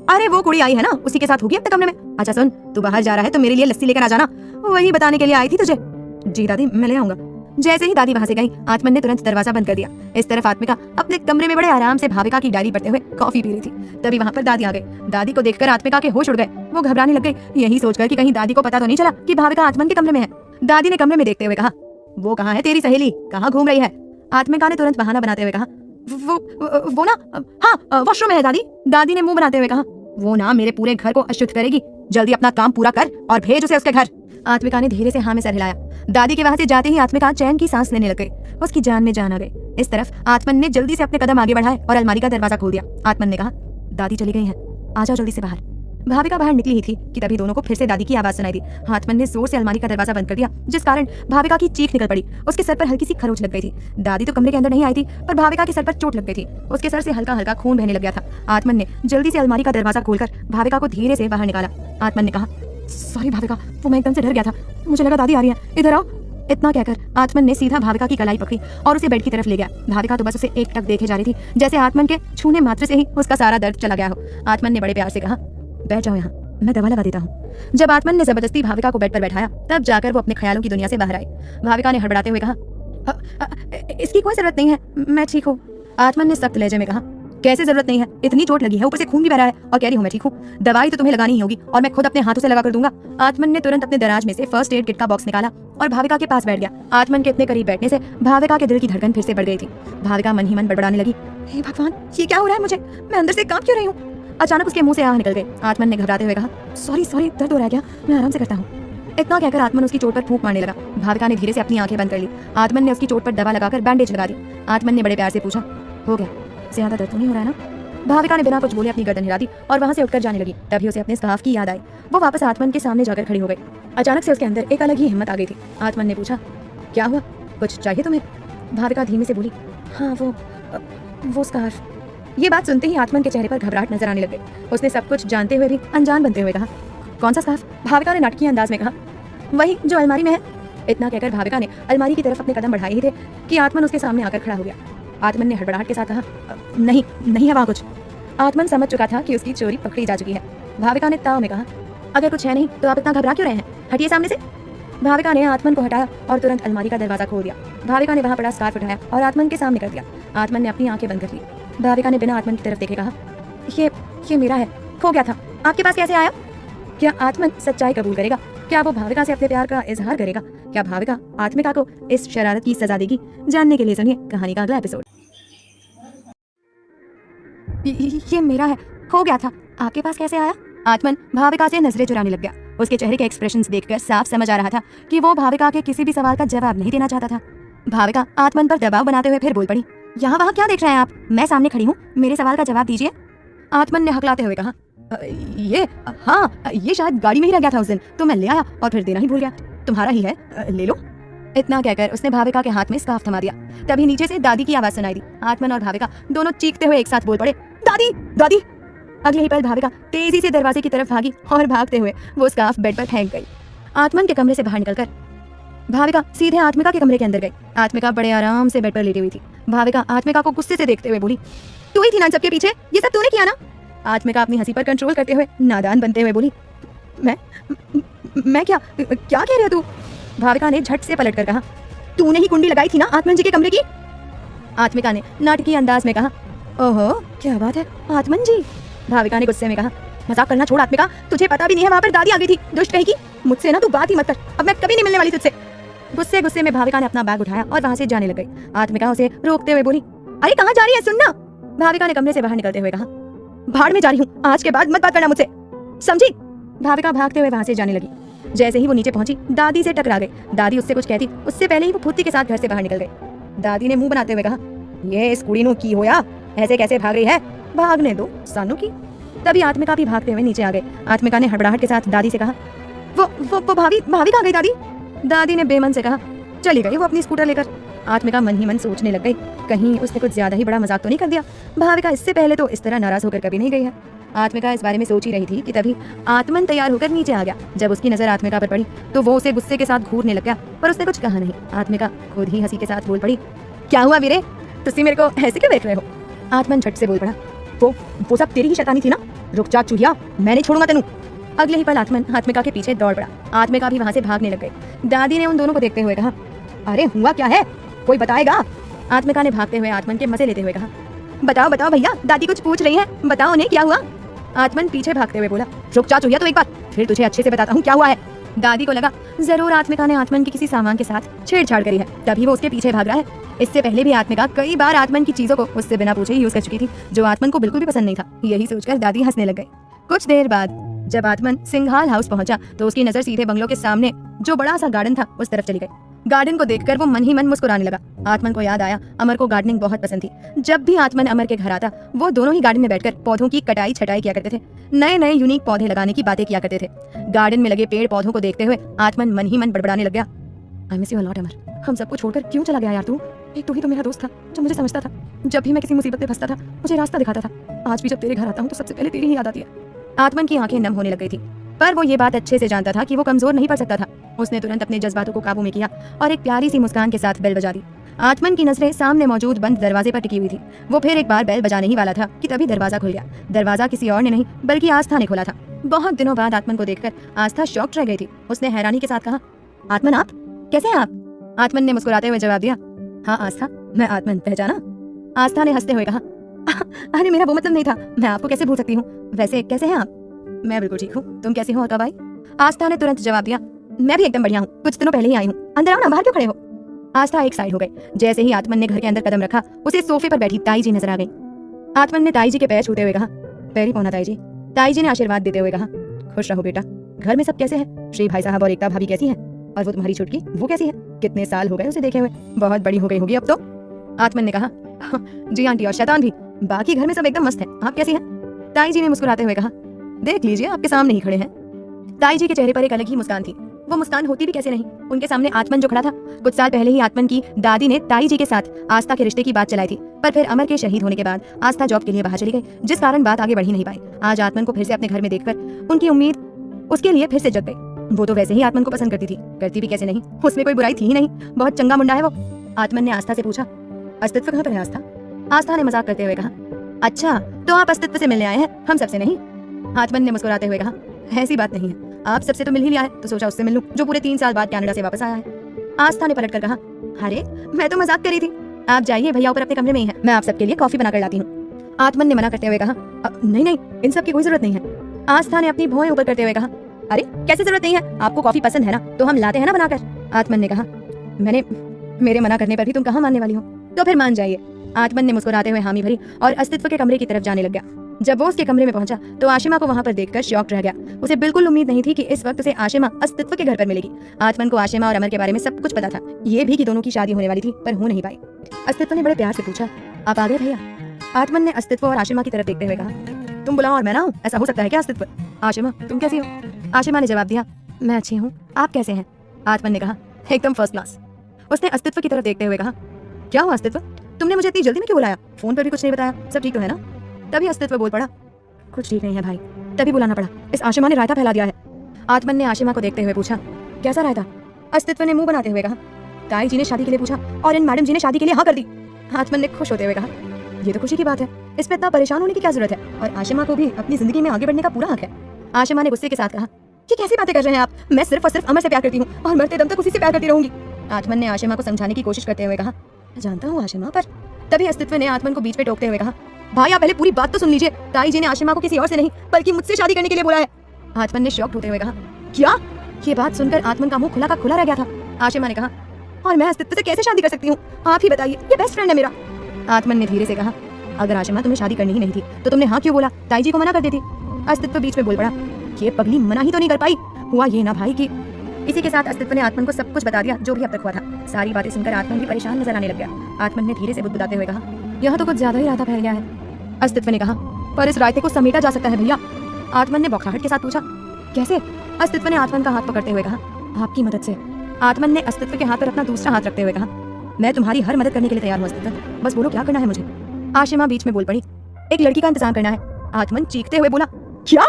अरे वो कुड़ी आई है ना, उसी के साथ होगी अब तक कमरे में। अच्छा सुन, तू बाहर जा रहा है तो मेरे लिए लस्सी लेकर आ जाना, वही बताने के लिए आई थी तुझे। जी दादी, मैं ले आऊंगा। जैसे ही दादी वहां से गई, आत्मन ने तुरंत दरवाजा बंद कर दिया। इस तरफ आत्मिका अपने कमरे में बड़े आराम से भाविका की डायरी पढ़ते हुए कॉफी पी रही थी। तभी वहां पर दादी आ गई। दादी को देखकर आत्मिका के होश उड़ गए। वो घबराने लग गई, यही सोचकर कि कहीं दादी को पता तो नहीं चला कि भाविका आत्मन के कमरे में है। दादी ने कमरे में देखते हुए कहा, वो कहाँ है तेरी सहेली, कहाँ घूम रही है? आत्मिका ने तुरंत बहाना बनाते हुए कहा, वो ना, हाँ वॉशरूम में है दादी। दादी ने मुंह बनाते हुए कहा, वो ना मेरे पूरे घर को अशुद्ध करेगी, जल्दी अपना काम पूरा कर और भेज उसे उसके घर। आत्मिका ने धीरे से हाँ में सर हिलाया। दादी के वहां से जाते ही आत्मिका चैन की सांस लेने लग गई, उसकी जान में जान आ गई। इस तरफ आत्मन ने जल्दी से अपने कदम आगे बढ़ाए और अलमारी का दरवाजा खोल दिया। आत्मन ने कहा, दादी चली गई हैं, आ जाओ जल्दी से बाहर। भाविका बाहर निकली ही थी कि तभी दोनों को फिर से दादी की आवाज सुनाई दी। आत्मन ने जोर से अलमारी का दरवाजा बंद कर दिया, जिस कारण भाविका की चीख निकल पड़ी। उसके सर पर हल्की सी खरोच लग गई थी। दादी तो कमरे के अंदर नहीं आई थी, पर भाविका के सर पर चोट लग गई थी। उसके सर से हल्का हल्का खून बहने लग गया था। आत्मन ने जल्दी से अलमारी का दरवाजा खोलकर भाविका को धीरे से बाहर निकाला। आत्मन ने कहा, सॉरी भाविका, वो मैं एकदम से डर गया था, मुझे लगा दादी आ रही है, इधर आओ। इतना कहकर आत्मन ने सीधा भाविका की कलाई पकड़ी और उसे बेड की तरफ ले गया। भाविका तो बस उसे एकटक देखे जा रही थी, जैसे आत्मन के छूने मात्र से ही उसका सारा दर्द चला गया हो। आत्मन ने बड़े प्यार से कहा, बैठ जाओ यहाँ, मैं दवा लगा देता हूँ। जब आत्मन ने जबरदस्ती भाविका को बेड पर बैठाया, तब जाकर वो अपने ख्यालों की दुनिया से बाहर आई। भाविका ने हड़बड़ाते हुए कहा, इसकी कोई जरूरत नहीं है, मैं ठीक हूँ। आत्मन ने सख्त लहजे में कहा, कैसे जरूरत नहीं है, इतनी चोट लगी है, ऊपर से खून भी बह रहा है और कह रही हूँ मैं ठीक हूँ। दवाई तो तुम्हें लगानी ही होगी और मैं खुद अपने हाथों से लगा कर दूंगा। आत्मन ने तुरंत अपने दराज में से फर्स्ट एड किट का बॉक्स निकाला और भाविका के पास बैठ गया। आत्मन के इतने करीब बैठने से भाविका के दिल की धड़कन फिर से बढ़ गई थी। भाविका मन ही मन बड़बड़ाने लगी, हे भगवान, ये क्या हो रहा है मुझे, मैं अंदर से कांप क्यों रही हूँ? अचानक उसके मुंह से आह निकल गई। आत्मन ने घबराते हुए कहा, सॉरी दर्द हो रहा है क्या, मैं आराम से करता हूँ। इतना कहकर आत्मन उसकी चोट पर फूंक मारने लगा। भाविका ने धीरे से अपनी आंखें बंद कर ली। आत्मन ने उसकी चोट पर दवा लगाकर बैंडेज लगा दी। आत्मन ने बड़े प्यार से पूछा, हो गया, ज्यादा दर्द तो नहीं हो रहा है ना? भाविका ने बिना कुछ बोले अपनी गर्दन हिला दी और वहां से उठकर जाने लगी। तभी उसे अपने स्कार्फ की याद आई। वो वापस आत्मन के सामने जाकर खड़ी हो गई। अचानक से उसके अंदर एक अलग ही हिम्मत आ गई थी। आत्मन ने पूछा, क्या हुआ, कुछ चाहिए तुम्हें? भाविका धीमे से बोली, हाँ वो स्कार्फ। ये बात सुनते ही आत्मन के चेहरे पर घबराहट नजर आने लग गई। उसने सब कुछ जानते हुए भी अनजान बनते हुए कहा, कौन सा स्कार्फ? भाविका ने नाटकीय अंदाज में कहा, वही जो अलमारी में है। इतना कहकर भाविका ने अलमारी की तरफ अपने कदम बढ़ाए ही थे कि आत्मन उसके सामने आकर खड़ा हो गया। आत्मन ने हड़बड़ाहट के साथ कहा, नहीं है वहाँ कुछ। आत्मन समझ चुका था कि उसकी चोरी पकड़ी जा चुकी है। भाविका ने ताव में कहा, अगर कुछ है नहीं तो आप इतना घबरा क्यों रहे हैं, हटिए सामने से। भाविका ने आत्मन को हटाया और तुरंत अलमारी का दरवाजा खोल दिया। भाविका ने वहाँ पड़ा स्कार्फ उठाया और आत्मन के सामने कर दिया। आत्मन ने अपनी आंखें बंद कर ली। भाविका ने बिना आत्मन की तरफ देखे कहा, ये मेरा है, खो गया था, आपके पास कैसे आया? क्या आत्मन सच्चाई कबूल करेगा? क्या वो भाविका से अपने प्यार का इजहार करेगा? क्या भाविका आत्मिका को इस शरारत की सजा देगी? जानने के लिए सुनिए कहानी का अगला एपिसोड। ये मेरा है, खो गया था, आपके पास कैसे आया? आत्मन भाविका से नजरें चुराने लग गया। उसके चेहरे के एक्सप्रेशंस देखकर साफ समझ आ रहा था कि वो भाविका के किसी भी सवाल का जवाब नहीं देना चाहता था। भाविका आत्मन पर दबाव बनाते हुए फिर बोल पड़ी, यहाँ वहाँ क्या देख रहे हैं आप, मैं सामने खड़ी हूँ, मेरे सवाल का जवाब दीजिए। आत्मन ने हकलाते हुए कहा, ये शायद गाड़ी में ही रह गया था उस दिन, तो मैं ले आया और फिर देना ही भूल गया, तुम्हारा ही है, ले लो। इतना कहकर उसने भाविका के हाथ में स्कार्फ थमा दिया। तभी नीचे से दादी की आवाज सुनाई दी। आत्मन और भाविका दोनों चीखते हुए एक साथ बोल पड़े, दादी। अगले ही पल भाविका तेजी से दरवाजे की तरफ भागी और भागते हुए वो स्कार्फ बेड पर फेंक गई। आत्मन के कमरे से बाहर निकलकर भाविका सीधे आत्मिका के कमरे के अंदर गई। आत्मिका बड़े आराम से बेड पर लेटी हुई थी। भाविका आत्मिका को गुस्से से देखते हुए बोली, तू ही थी ना सबके पीछे, ये सब तूने किया ना? आत्मिका अपनी हंसी पर कंट्रोल करते हुए नादान बनते हुए बोली, मैं क्या कह रही है तू? भाविका ने झट से पलट कर कहा, तूने ही कुंडी लगाई थी ना आत्मन जी के कमरे की? आत्मिका ने नाटकीय अंदाज में कहा, ओहो क्या बात है आत्मन जी। भाविका ने गुस्से में कहा, मजाक करना छोड़ आत्मिका, तुझे पता भी नहीं है वहाँ पर दादी आ गई थी, दुष्ट कहेगी। मुझसे ना तू बात ही मत कर, अब मैं कभी नहीं मिलने वाली तुझसे। गुस्से गुस्से में भाविका ने अपना बैग उठाया और वहाँ से जाने लग गई। आत्मिका उसे रोकते हुए बोली, अरे कहाँ जा रही है, सुनना। भाविका ने कमरे से बाहर निकलते हुए कहा, भाड़ में जा रही हूँ, आज के बाद मत बात करना मुझसे, समझी? भाविका भागते हुए वहाँ से जाने लगी। जैसे ही वो नीचे पहुंची दादी से टकरा गई। दादी उससे कुछ कहती उससे पहले ही वो फुर्ती के साथ घर से बाहर निकल गई। दादी ने मुंह बनाते हुए कहा, ये इस कुड़ी नु की होया, ऐसे कैसे भाग रही है? भागने दो सानू की। तभी आत्मिका भी भागते हुए नीचे आ गई। आत्मिका ने हड़बड़ाहट के साथ दादी से कहा, वो भाभी कहाँ गई दादी? दादी ने बेमन से कहा, चली गई वो अपनी स्कूटर लेकर। आत्मिका मन ही मन सोचने लग गई, कहीं उसने कुछ ज्यादा ही बड़ा मजाक तो नहीं कर दिया। भाविका इससे पहले तो इस तरह नाराज होकर कभी नहीं गई है। आत्मिका इस बारे में सोच ही रही थी कि तभी आत्मन तैयार होकर नीचे आ गया। जब उसकी नजर आत्मिका पर पड़ी तो वो उसे गुस्से के साथ घूरने लग गया, पर उसने कुछ कहा नहीं। आत्मिका खुद ही हंसी के साथ बोल पड़ी, क्या हुआ वीरे, तुसी मेरे को ऐसे क्यों देख रहे हो? आत्मन झट से बोल पड़ा, वो सब तेरी ही शैतानी थी ना, रुक जा चूहिया, मैं नहीं छोड़ूंगा तेनू। अगले ही पल आत्मन आत्मिका के पीछे दौड़ पड़ा। आत्मिका भी वहां से भागने लग गई। दादी ने उन दोनों को देखते हुए कहा, अरे हुआ क्या है, कोई बताएगा? आत्मिका ने भागते हुए आत्मन के मजे लेते हुए कहा, बताओ भैया, दादी कुछ पूछ रही है, बताओ उन्हें क्या हुआ? आत्मन पीछे भागते हुए बोला, रुक जा चूहिया, तो एक बार फिर तुझे अच्छे से बताता हूँ क्या हुआ है। दादी को लगा जरूर आत्मिका ने आत्मन की किसी सामान के साथ छेड़छाड़ करी है, तभी वो उसके पीछे भाग रहा है। इससे पहले भी आत्मिका कई बार आत्मन की चीजों को उससे बिना पूछे यूज कर चुकी थी, जो आत्मन को बिल्कुल भी पसंद नहीं था। यही सोचकर दादी हंसने लग गई। कुछ देर बाद जब आत्मन सिंघाल हाउस पहुंचा तो उसकी नजर सीधे बंगलों के सामने जो बड़ा सा गार्डन था उस तरफ चली गई। गार्डन को देखकर वो मन ही मन मुस्कुराने लगा। आत्मन को याद आया अमर को गार्डनिंग बहुत पसंद थी। जब भी आत्मन अमर के घर आता वो दोनों ही गार्डन में बैठकर पौधों की कटाई छटाई किया करते थे, नए नए यूनिक पौधे लगाने की बातें किया करते थे। गार्डन में लगे पेड़ पौधों को देखते हुए आत्मन मन ही मन बड़बड़ाने लग गया, I miss you a lot Amar, हम सबको छोड़कर क्यों चला गया यार तू? एक तू ही तो मेरा दोस्त था जो मुझे समझता था, जब भी मैं किसी मुसीबत में फंसता था मुझे रास्ता दिखाता था। आज भी जब तेरे घर आता हूँ तो सबसे पहले तेरी ही याद आती है। आत्मन की आंखें नम होने लग गई थी, पर वो ये बात अच्छे से जानता था कि वो कमजोर नहीं पड़ सकता था। उसने तुरंत अपने जज्बातों को काबू में किया और एक प्यारी सी मुस्कान के साथ बेल बजा दी। आत्मन की नजरें सामने मौजूद बंद दरवाजे पर टिकी हुई थी। वो फिर एक बार बेल बजाने ही वाला था कि तभी दरवाजा खुल गया। दरवाजा किसी और ने नहीं बल्कि आस्था ने खोला था। बहुत दिनों बाद आत्मन को देखकर आस्था शॉक्ड रह गई थी। उसने हैरानी के साथ कहा, आत्मन आप कैसे हैं आप? आत्मन ने मुस्कुराते हुए जवाब दिया, हाँ आस्था, मैं आत्मन, पहचाना? आस्था ने हंसते हुए कहा, अरे मेरा वो मतलब नहीं था, मैं आपको कैसे भूल सकती हूँ। वैसे कैसे हैं आप? मैं बिल्कुल ठीक हूँ, तुम कैसी हो अता भाई? आस्था ने तुरंत जवाब दिया, मैं भी एकदम बढ़िया हूँ, कुछ दिनों पहले ही आई हूँ। अंदर आओ ना, बाहर क्यों खड़े हो? आस्था एक साइड हो गई। जैसे ही आत्मन ने घर के अंदर कदम रखा उसे सोफे पर बैठी ताई जी नजर आ गई। आत्मन ने ताई जी के पैर छूते हुए कहा, पैरी पौना ताई जी। ताई जी ने आशीर्वाद देते हुए कहा, खुश रहो बेटा। घर में सब कैसे हैं? श्री भाई साहब और एकता भाभी कैसी हैं? और वो तुम्हारी छुटकी, वो कैसी है? कितने साल हो गए उसे देखे हुए, बहुत बड़ी हो गई होगी अब तो। आत्मन ने कहा, जी आंटी और शैतान भी, बाकी घर में सब एकदम मस्त है, आप कैसी हैं? ताई जी ने मुस्कुराते हुए कहा, देख लीजिए आपके सामने ही खड़े हैं। ताई जी के चेहरे पर एक अलग ही मुस्कान थी। वो मुस्कान होती भी कैसे नहीं, उनके सामने आत्मन जो खड़ा था। कुछ साल पहले ही आत्मन की दादी ने ताई जी के साथ आस्था के रिश्ते की बात चलाई थी, पर फिर अमर के शहीद होने के बाद आस्था जॉब के लिए बाहर चली गई, जिस कारण बात आगे बढ़ ही नहीं पाई। आज आत्मन को फिर से अपने घर में देखकर उनकी उम्मीद उसके लिए फिर से जग गई। वो तो वैसे ही आत्मन को पसंद करती थी, करती भी कैसे नहीं, उसमें कोई बुराई थी ही नहीं, बहुत चंगा मुंडा है वो। आत्मन ने आस्था से पूछा, अस्तित्व कहाँ पर है आस्था? आस्था ने मजाक करते हुए कहा, अच्छा तो आप अस्तित्व से मिलने आए हैं, हम सबसे नहीं। आत्मन ने मुस्कुराते हुए कहा, ऐसी बात नहीं है, आप सबसे तो मिल ही लिया है, तो सोचा उससे मिल लूं जो पूरे 3 साल बाद कनाडा से वापस आया है। आस्था ने पलट कर कहा, अरे मैं तो मजाक करी थी, आप जाइए, भैया ऊपर अपने कमरे में ही है, मैं आप सबके लिए कॉफी बनाकर लाती हूँ। आत्मन ने मना करते हुए कहा, नहीं, इन सब की कोई जरूरत नहीं है। आस्था ने अपनी भौएं ऊपर करते हुए कहा, अरे कैसे जरूरत नहीं है, आपको कॉफी पसंद है ना, तो हम लाते हैं ना बनाकर। आत्मन ने कहा, मेरे मना करने पर भी तुम कहाँ मानने वाली हो, तो फिर मान जाइए। आत्मन ने मुस्कुराते हुए हामी भरी और अस्तित्व के कमरे की तरफ जाने लग गया। जब वो उसके कमरे में पहुंचा तो आशिमा को वहां पर देखकर शॉक्ड रह गया। उसे बिल्कुल उम्मीद नहीं थी कि इस वक्त उसे आशिमा अस्तित्व के घर पर मिलेगी। आत्मन को आशिमा और अमर के बारे में सब कुछ पता था, ये भी कि दोनों की शादी होने वाली थी, पर हो नहीं पाई। अस्तित्व ने बड़े प्यार से पूछा, आप आ गए भैया? आत्मन ने अस्तित्व और आशिमा की तरफ देखते हुए कहा, तुम बुलाओ और मैं ना हूँ, ऐसा हो सकता है क्या अस्तित्व? आशिमा तुम कैसी हो? आशिमा ने जवाब दिया, मैं अच्छी हूँ, आप कैसे हैं? आत्मन ने कहा, एकदम फर्स्ट क्लास। उसने अस्तित्व की तरफ देखते हुए कहा, क्या हुआ अस्तित्व, तुमने मुझे इतनी जल्दी में क्यों बुलाया? फोन पर भी कुछ नहीं बताया, सब ठीक तो है ना? तभी अस्तित्व बोल पड़ा, कुछ ठीक नहीं है भाई, तभी बुलाना पड़ा, इस आशिमा ने रायता फैला दिया है। आत्मन ने आशिमा को देखते हुए पूछा, कैसा रायता? अस्तित्व ने मुंह बनाते हुए कहा। ताई जी ने शादी के लिए पूछा और इन मैडम जी ने शादी के लिए हाँ कर दी। आत्मन ने खुश होते हुए कहा, ये तो खुशी की बात है, इस पे इतना परेशान होने की क्या जरूरत है, और आशिमा को भी अपनी जिंदगी में आगे बढ़ने का पूरा हक है। आशिमा ने गुस्से के साथ कहा, ये कैसी बातें कर रहे हैं आप, मैं सिर्फ और सिर्फ अमर से प्यार करती हूँ और मरते दम तक उसी से प्यार करती रहूंगी। आत्मन ने आशिमा को समझाने की कोशिश करते हुए कहा, जानता हूँ आशिमा, पर तभी अस्तित्व ने आत्मन को बीच में टोकते हुए कहा, भाई आप पहले पूरी बात तो सुन लीजिए, ताई जी ने आशिमा को किसी और से नहीं बल्कि मुझसे शादी करने के लिए बोला है। आत्मन ने शॉक्ड होते हुए कहा, क्या? ये बात सुनकर आत्मन का मुंह खुला का खुला रह गया था। आशिमा ने कहा, और मैं अस्तित्व से कैसे शादी कर सकती हूँ, आप ही बताइए, ये बेस्ट फ्रेंड है मेरा। आत्मन ने धीरे से कहा, अगर आशिमा तुम्हें शादी करनी ही नहीं थी तो तुमने हाँ क्यों बोला, ताई जी को मना कर देती। अस्तित्व बीच में बोल पड़ा, ये पगली मना ही तो नहीं कर पाई, हुआ ये ना भाई कि। इसी के साथ अस्तित्व ने आत्मन को सब कुछ बता दिया जो भी अब तक हुआ था। सारी बातें सुनकर आत्मन भी परेशान नजर आने लग गया। आत्मन ने धीरे से बुदबुदाते हुए कहा, यह तो कुछ ज्यादा ही रायता फैल गया है। अस्तित्व ने कहा, पर इस रायते को समेटा जा सकता है भैया। आत्मन ने बौखलाहट के साथ पूछा, कैसे? अस्तित्व ने आत्मन का हाथ पकड़ते हुए कहा, आपकी मदद से। आत्मन ने अस्तित्व के हाथ पर अपना दूसरा हाथ रखते हुए कहा, मैं तुम्हारी हर मदद करने के लिए तैयार हूँ अस्तित्व, बस बोलो क्या करना है मुझे। आशिमा बीच में बोल पड़ी, एक लड़की का इंतजाम करना है। आत्मन चीखते हुए बोला, क्या?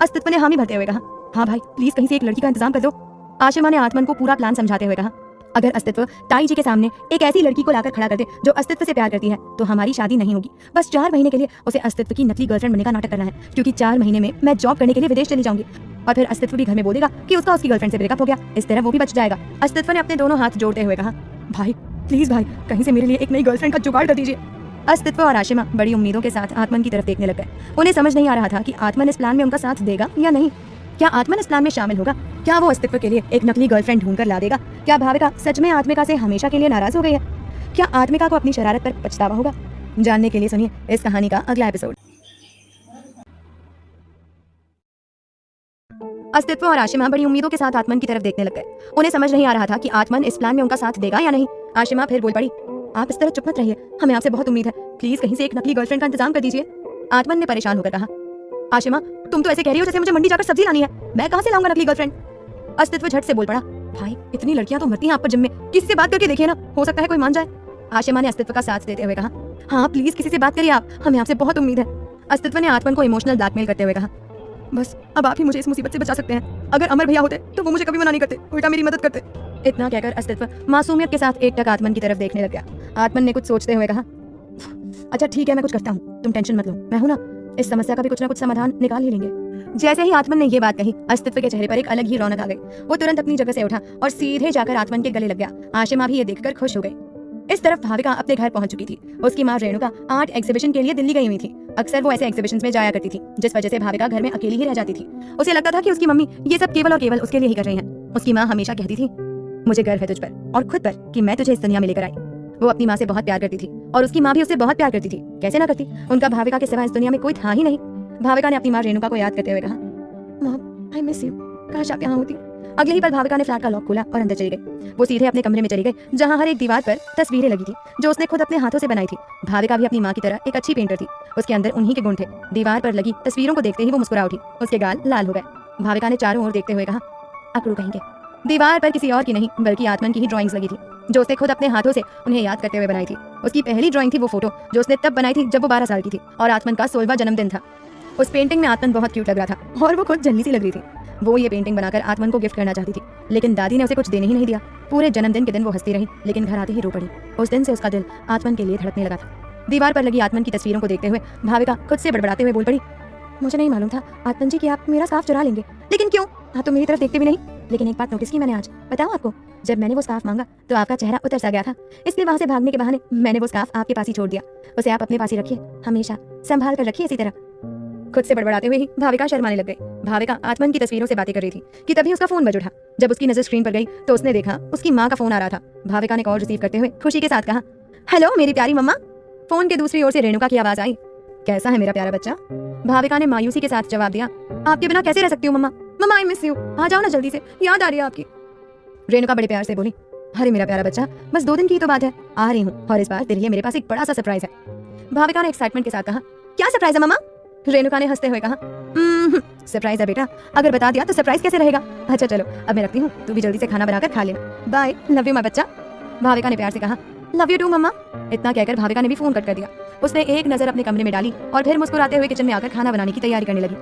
अस्तित्व ने हामी भरते हुए कहा, हाँ भाई प्लीज कहीं से एक लड़की का इंतजाम कर दो। आशिमा ने आत्मन को पूरा प्लान समझाते हुए कहा, अगर अस्तित्व ताई जी के सामने एक ऐसी लड़की को लाकर खड़ा कर दे जो अस्तित्व से प्यार करती है तो हमारी शादी नहीं होगी। बस 4 महीने के लिए उसे अस्तित्व की नकली गर्लफ्रेंड बनने का नाटक करना है, क्योंकि 4 महीने में मैं जॉब करने के लिए विदेश चली जाऊंगी और फिर अस्तित्व भी घर में बोलेगा कि उसका उसकी गर्लफ्रेंड से ब्रेकअप हो गया, इस तरह वो भी बच जाएगा। अस्तित्व ने अपने दोनों हाथ जोड़ते हुए कहा, भाई प्लीज भाई कहीं से मेरे लिए एक नई गर्लफ्रेंड का जुगाड़ कर दीजिए। अस्तित्व और आशिमा बड़ी उम्मीदों के साथ आत्मन की तरफ देखने लग गए। उन्हें समझ नहीं आ रहा था कि आत्मन इस प्लान में उनका साथ देगा या नहीं। क्या आत्मन इस प्लान में शामिल होगा? क्या वो अस्तित्व के लिए एक नकली गर्लफ्रेंड ढूंढकर ला देगा? क्या भाविका सच में आत्मिका से हमेशा के लिए नाराज हो गई है? क्या आत्मिका को अपनी शरारत पर पछतावा होगा? जानने के लिए सुनिए इस कहानी का अगला एपिसोड। अस्तित्व और आशिमा बड़ी उम्मीदों के साथ आत्मन की तरफ देखने लग गए। उन्हें समझ नहीं आ रहा था कि आत्मन इस प्लान में उनका साथ देगा या नहीं। आशिमा फिर बोल पड़ी, आप इस तरह चुप मत रहिए, हमें आपसे बहुत उम्मीद है, प्लीज कहीं से एक नकली गर्लफ्रेंड का इंतजाम कर दीजिए। आत्मन ने परेशान होकर कहा, आशिमा तुम तो ऐसे कह रही हो जैसे मुझे मंडी जाकर सब्जी लानी है, मैं कहां से लाऊंगा नकली गर्लफ्रेंड। अस्तित्व झट से बोल पड़ा, भाई इतनी लड़कियां तो मरती हैं आप पर जिम में, किसी से बात करके देखिए ना, हो सकता है कोई मान जाए। आशिमा ने अस्तित्व का साथ देते हुए कहा, हाँ प्लीज किसी से बात करिए आप, हमें आपसे बहुत उम्मीद है। अस्तित्व ने आत्मन को इमोशनल ब्लैकमेल करते हुए कहा, बस अब आप ही मुझे इस मुसीबत से बचा सकते हैं, अगर अमर भैया होते तो वो मुझे कभी मना नहीं करते, उल्टा मेरी मदद करते। इतना कहकर अस्तित्व मासूमियत के साथ एकटक आत्मन की तरफ देखने लग गया। आत्मन ने कुछ सोचते हुए कहा, अच्छा ठीक है मैं कुछ करता हूँ, तुम टेंशन मत लो, मैं हूं ना, इस समस्या का भी कुछ ना कुछ समाधान निकाल ही लेंगे। जैसे ही आत्मन ने ये बात कही, अस्तित्व के चेहरे पर एक अलग ही रौनक आ गई। वो तुरंत अपनी जगह से उठा और सीधे जाकर आत्मन के गले लग गया। आशिमा भी ये देखकर खुश हो गई। इस तरफ भाविका अपने घर पहुंच चुकी थी। उसकी माँ रेणुका आर्ट एग्जीबिशन के लिए दिल्ली गई हुई थी। अक्सर वो ऐसे एग्जीबिशंस में जाया करती थी, जिस वजह से भाविका घर में अकेली ही रह जाती थी। उसे लगता था कि उसकी मम्मी ये सब केवल और केवल उसके लिए ही कर रही हैं। उसकी माँ हमेशा कहती थी, मुझे गर्व है तुझ पर और खुद पर कि मैं तुझे इस दुनिया में लेकर आई। वो अपनी माँ से बहुत प्यार करती थी और उसकी माँ भी उससे बहुत प्यार करती थी, कैसे ना करती, उनका भाविका के सिवा इस दुनिया में कोई था ही नहीं। भाविका ने अपनी माँ रेणुका को याद करते हुए कहा, मॉम आई मिस यू, काश आप यहाँ होती। अगले ही पल भाविका ने फ्लैट का लॉक खोला और अंदर चली गई। वो सीधे अपने कमरे में चली गई, जहाँ हर एक दीवार पर तस्वीरें लगी थी जो उसने खुद अपने हाथों से बनाई थी। भाविका भी अपनी माँ की तरह एक अच्छी पेंटर थी, उसके अंदर उन्हीं के गुण थे। दीवार पर लगी तस्वीरों को देखते ही वो मुस्कुरा उठी, उसके गाल लाल हो गए। भाविका ने चारों ओर देखते हुए कहा, अकड़ू कहेंगे। दीवार पर किसी और की नहीं बल्कि आत्मन की ही ड्राइंग्स लगी थी, जो उसने खुद अपने हाथों से उन्हें याद करते हुए बनाई थी। उसकी पहली ड्राइंग थी वो फोटो जो उसने तब बनाई थी जब वो 12 साल की थी और आत्मन का 16वां जन्मदिन था। उस पेंटिंग में आत्मन बहुत क्यूट लग रहा था और वो खुद जल्दी सी लग रही थी। वो ये पेंटिंग बनाकर आत्मन को गिफ्ट करना चाहती थी, लेकिन दादी ने उसे कुछ देने ही नहीं दिया। पूरे जन्मदिन के दिन वो हंसती रही, लेकिन घर आते ही रो पड़ी। उस दिन से उसका दिल आत्मन के लिए धड़कने लगा था। दीवार पर लगी आत्मन की तस्वीरों को देखते हुए भाविका खुद से बड़बड़ाते हुए बोल पड़ी, मुझे नहीं मालूम था आत्मन जी कि आप मेरा स्कार्फ चुरा लेंगे, लेकिन क्यों? आप तो मेरी तरफ देखते भी नहीं। लेकिन एक बात नोटिस की मैंने आज, बताऊं आपको, जब मैंने वो स्कार्फ मांगा तो आपका चेहरा उतर सा गया था, इसलिए वहां से भागने के बहाने मैंने वो स्कार्फ आपके पास ही छोड़ दिया। उसे आप अपने पास ही रखिए, हमेशा संभाल कर रखिए इसी तरह। खुद से बड़बड़ाते हुए ही भाविका शर्माने लग गई। भाविका आत्मन की तस्वीरों से बातें कर रही थी कि तभी उसका फोन बज उठा। जब उसकी नजर स्क्रीन पर गई तो उसने देखा उसकी माँ का फोन आ रहा था। भाविका ने कॉल रिसीव करते हुए खुशी के साथ कहा, हेलो मेरी प्यारी मम्मा। फोन के दूसरी ओर से रेणुका की आवाज आई, कैसा है मेरा प्यारा बच्चा? भाविका ने मायूसी के साथ जवाब दिया, आपके बिना कैसे रह सकती हूँ मम्मा, मम्मा आई मिस यू, आ जाओ ना जल्दी से, याद आ रही है आपकी। रेणुका बड़े प्यार से बोली, अरे मेरा प्यारा बच्चा, बस 2 दिन की तो बात है, आ रही हूँ और इस बार तेरे लिए मेरे पास एक बड़ा सा सरप्राइज है। भाविका ने एक्साइटमेंट के साथ कहा, क्या सरप्राइज है मम्मा? रेणुका ने हंसते हुए कहा, सरप्राइज है बेटा, अगर बता दिया तो सरप्राइज कैसे रहेगा। अच्छा चलो अब मैं रखती हूँ, तू भी जल्दी से खाना बनाकर खा लेना, बाय, लव यू माय बच्चा। भाविका ने प्यार से कहा, लव यू टू मम्मा। इतना कहकर भाविका ने भी फोन कट कर दिया। उसने एक नजर अपने कमरे में डाली और फिर मुस्कुराते हुए किचन में आकर खाना बनाने की तैयारी करने लगी।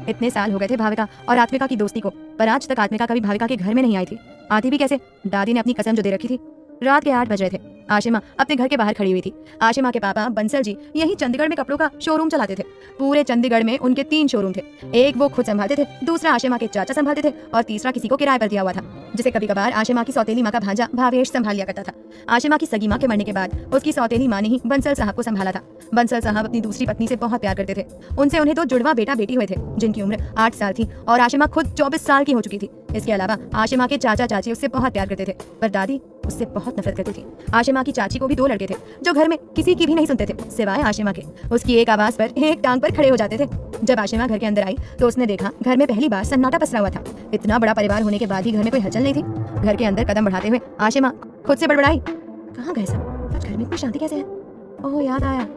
इतने साल हो गए थे भाविका और आत्मिका की दोस्ती को, पर आज तक आत्मिका कभी भाविका के घर में नहीं आई थी। आती भी कैसे? दादी ने अपनी कसम जो दे रखी थी। रात के 8 बज रहे थे। आशिमा अपने घर के बाहर खड़ी हुई थी। आशिमा के पापा बंसल जी यही चंडीगढ़ में कपड़ों का शोरूम चलाते थे। पूरे चंडीगढ़ में उनके 3 शोरूम थे। एक वो खुद संभालते थे, दूसरा आशिमा के चाचा संभालते थे और तीसरा किसी को किराए पर दिया हुआ था, जिसे कभी कभार आशिमा की सौतेली माँ का भांजा भावेश संभाल लिया करता था। आशिमा की सगी माँ के मरने के बाद उसकी सौतेली माँ ने ही बंसल साहब को संभाला था। बंसल साहब अपनी दूसरी पत्नी से बहुत प्यार करते थे। उनसे उन्हें 2 जुड़वा बेटा बेटी हुए थे, जिनकी उम्र 8 साल थी और आशिमा खुद 24 साल की हो चुकी थी। इसके अलावा आशिमा के चाचा चाची उससे बहुत प्यार करते थे, पर दादी उससे बहुत नफरत करती थी। आशिमा की चाची को भी 2 लड़के थे, जो घर में किसी की भी नहीं सुनते थे सिवाय आशिमा के। उसकी एक आवाज पर एक टांग पर खड़े हो जाते थे। जब आशिमा घर के अंदर आई तो उसने देखा घर में पहली बार सन्नाटा पसरा हुआ था। इतना बड़ा परिवार होने के बाद ही घर में कोई हलचल नहीं थी। घर के अंदर कदम बढ़ाते हुए आशिमा खुद से बड़बड़ाई, कहाँ गए सब? आज घर में इतनी शांति कैसे है? ओह, याद आया,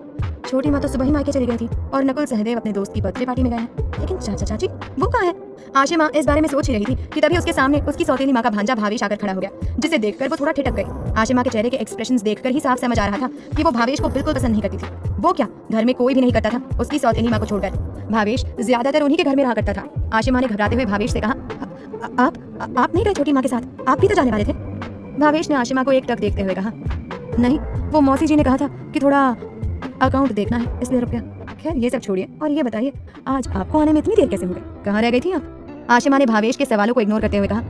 छोटी माँ तो सुबह ही मायके चली गई थी और नकुल सहदेव अपने दोस्त की बर्थडे पार्टी में गए हैं, लेकिन चाचा चाची वो कहाँ है? आशिमा इस बारे में सोच ही रही थी कि तभी उसके सामने उसकी सौतेली माँ का भांजा भावेश आकर खड़ा हो गया, जिसे देखकर वो थोड़ा ठिठक गई। आशिमा के चेहरे के एक्सप्रेशंस देखकर ही साफ समझ आ रहा था कि वो भावेश को बिल्कुल पसंद नहीं करती थी। वो क्या, घर में कोई भी नहीं करता था उसकी सौतेली माँ को छोड़कर। भावेश ज्यादातर उन्हीं के घर में रहा करता था। आशिमा ने घबराते हुए भावेश से कहा, आप नहीं गए छोटी माँ के साथ? आप भी तो जाने वाले थे। भावेश ने आशिमा को एक टक देखते हुए कहा, नहीं, वो मौसी जी ने कहा था कि थोड़ा अकाउंट देखना है, इसलिए रुक गया। खैर ये सब छोड़िए और ये बताइए, आज आपको आने में इतनी देर कैसे हो गई? कहाँ रह गई थी आप? आशिमा ने भावेश के सवालों को इग्नोर करते हुए कहा,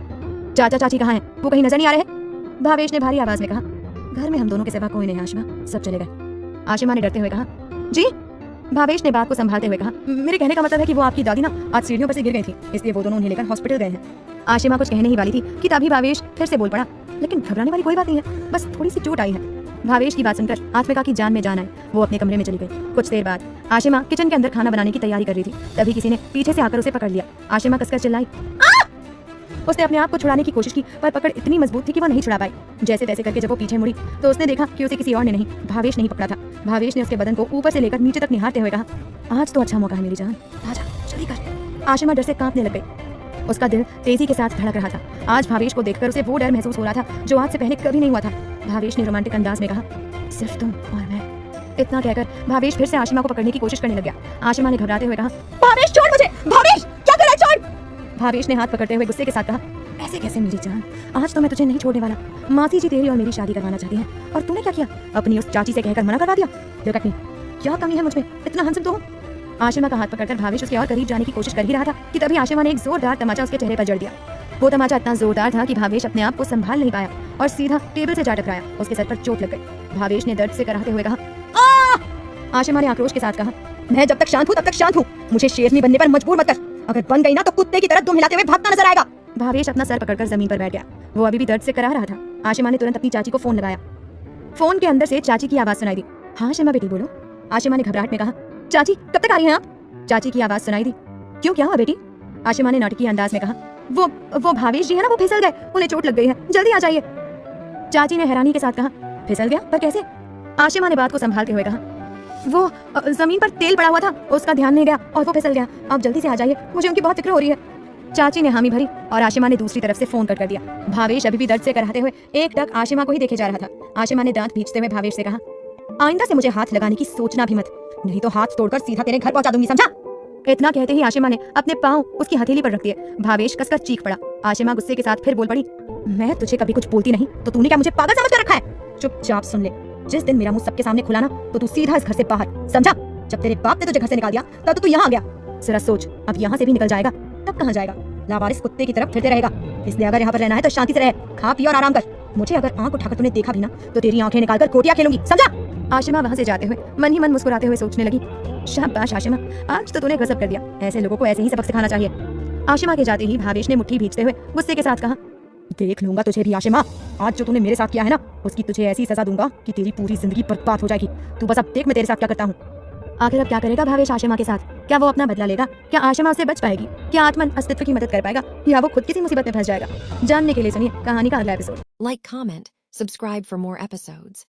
चाचा चाची कहाँ हैं? वो कहीं नजर नहीं आ रहे हैं? भावेश ने भारी आवाज में कहा, घर में हम दोनों के सिवा कोई नहीं आशिमा, सब चले गए। आशिमा ने डरते हुए कहा, जी? भावेश ने बात को संभालते हुए कहा, मेरे कहने का मतलब है कि वो आपकी दादी ना आज सीढ़ियों पर से गिर गई थी, इसलिए वो दोनों उन्हें लेकर हॉस्पिटल गए हैं। आशिमा कुछ कहने ही वाली थी कि तभी भावेश फिर से बोल पड़ा, लेकिन घबराने वाली कोई बात नहीं है, बस थोड़ी सी चोट आई है। भावेश की बात सुनकर आत्मिका की जान में जान आई। वो अपने कमरे में चली गई। कुछ देर बाद आशिमा किचन के अंदर खाना बनाने की तैयारी कर रही थी, तभी किसी ने पीछे से आकर उसे पकड़ लिया। आशिमा कसकर चिल्लाई, उसने अपने आप को छुड़ाने की कोशिश की, पर पकड़ इतनी मजबूत थी कि वो नहीं छुड़ा पाई। जैसे तैसे करके जब वो पीछे मुड़ी तो उसने देखा कि उसे किसी और ने नहीं, भावेश नहीं पकड़ा था। भावेश ने उसके बदन को ऊपर से लेकर नीचे तक निहारते हुए कहा, आज तो अच्छा मौका है मेरी जान, आजा जल्दी कर। आशिमा डर से कांपने लग गई। उसका दिल तेजी के साथ धड़क रहा था। आज भावेश को देखकर उसे वो डर महसूस हो रहा था जो आज से पहले कभी नहीं हुआ था। भावेश ने रोमांटिक अंदाज में कहा, सिर्फ तुम और मैं। इतना कहकर भावेश फिर से आशिमा को पकड़ने की कोशिश करने लग गया। आशिमा ने घबराते हुए कहा, भावेश छोड़ मुझे, भावेश क्या कर रहा है, छोड़। भावेश ने हाथ पकड़ते हुए गुस्से के साथ कहा, ऐसे कैसे मेरी जान, आज तो मैं तुझे नहीं छोड़ने वाला। मासी जी तेरी और मेरी शादी करवाना चाहती हैं और तूने क्या किया, अपनी उस चाची से कहकर मना करवा दिया। देखा नहीं क्या कमी है मुझमें, इतना हंसम तो हूँ। आशिमा का हाथ पकड़कर भावेश उसके और करीब जाने की कोशिश कर ही रहा था कि तभी आशिमा ने एक जोरदार तमाचा उसके चेहरे पर जड़ दिया। वो तमाचा इतना जोरदार था कि भावेश अपने आप को संभाल नहीं पाया और सीधा टेबल से जा टकराया। उसके सर पर चोट लग गई। भावेश ने दर्द से कराहते हुए कहा, आ! आशिमा ने आक्रोश के साथ कहा, मैं जब तक शांत हूँ तब तक शांत हूँ, मुझे शेरनी बनने पर मजबूर मत कर, अगर बन गई ना तो कुत्ते की तरह दुम हिलाते हुए भागता नजर आएगा। भावेश अपना सर पकड़कर जमीन पर बैठ गया। वो अभी भी दर्द से करा रहा था। आशिमा ने तुरंत अपनी चाची को फोन लगाया। फोन के अंदर से चाची की आवाज सुनाई दी, हाँ आशिमा बेटी बोलो। आशिमा ने घबराहट में कहा, चाची कब तक आ रही हैं आप? चाची की आवाज सुनाई दी, क्यों क्या हुआ बेटी? आशिमा ने नाटकीय अंदाज में कहा, वो भावेश जी है ना, वो फिसल गए, उन्हें चोट लग गई है, जल्दी आ जाइए। चाची ने हैरानी के साथ कहा, फिसल गया, पर कैसे? आशिमा ने बात को संभालते हुए कहा, वो जमीन पर तेल पड़ा हुआ था, उसका ध्यान नहीं गया और वो फिसल गया, आप जल्दी से आ जाइए, मुझे उनकी बहुत फिक्र हो रही है। चाची ने हामी भरी और आशिमा ने दूसरी तरफ से फोन कर दिया। भावेश अभी भी दर्द से कराहते हुए एक टक आशिमा को ही देखे जा रहा था। आशिमा ने दांत भींचते हुए भावेश से कहा, आइंदा से मुझे हाथ लगाने की सोचना भी मत, नहीं तो हाथ तोड़कर सीधा तेरे घर पहुंचा दूंगी, समझा? इतना कहते ही आशिमा ने अपने पाँव उसकी हथेली पर रख दिए। भावेश कसकर चीख पड़ा। आशिमा गुस्से के साथ फिर बोल पड़ी, मैं तुझे कभी कुछ बोलती नहीं तो तूने क्या मुझे पागल समझ कर रखा है? चुपचाप सुन ले, जिस दिन मेरा मुंह सबके सामने खुला ना तो तू सीधा इस घर से बाहर, समझा? जब तेरे बाप ने तुझे घर से निकाल दिया तब तो तू यहाँ आ गया। जरा सोच, अब यहाँ से भी निकल जाएगा तब कहाँ जाएगा? लावारिस कुत्ते की तरफ फिरते रहेगा। इसलिए अगर यहाँ पर रहना है तो शांति से रह, खा पी और आराम कर। मुझे अगर आंख उठाकर तूने देखा भी ना तो तेरी आंखें निकालकर कोटियां खेलूंगी, समझा? आशिमा वहां से जाते हुए मन ही मन मुस्कुराते हुए सोचने लगी, शाबाश आशिमा, आज तो तूने गजब कर दिया, ऐसे लोगों को ऐसे ही सबक सिखाना चाहिए। आशिमा के जाते ही भावेश ने मुट्ठी भींचते हुए गुस्से के साथ कहा, देख लूंगा तुझे भी आशिमा, आज जो तूने मेरे साथ किया है ना उसकी तुझे ऐसी सजा दूंगा कि तेरी पूरी जिंदगी बर्बाद हो जाएगी। तू बस अब देख मैं तेरे साथ क्या करता हूँ। आखिर अब क्या करेगा भावेश आशिमा के साथ? क्या वो अपना बदला लेगा? क्या आशिमा उससे बच पाएगी? क्या आत्मन अस्तित्व की मदद कर पाएगा या वो खुद किसी मुसीबत में फंस जाएगा? जानने के लिए सुनिए कहानी का अगला episode. Like, comment, subscribe for more episodes.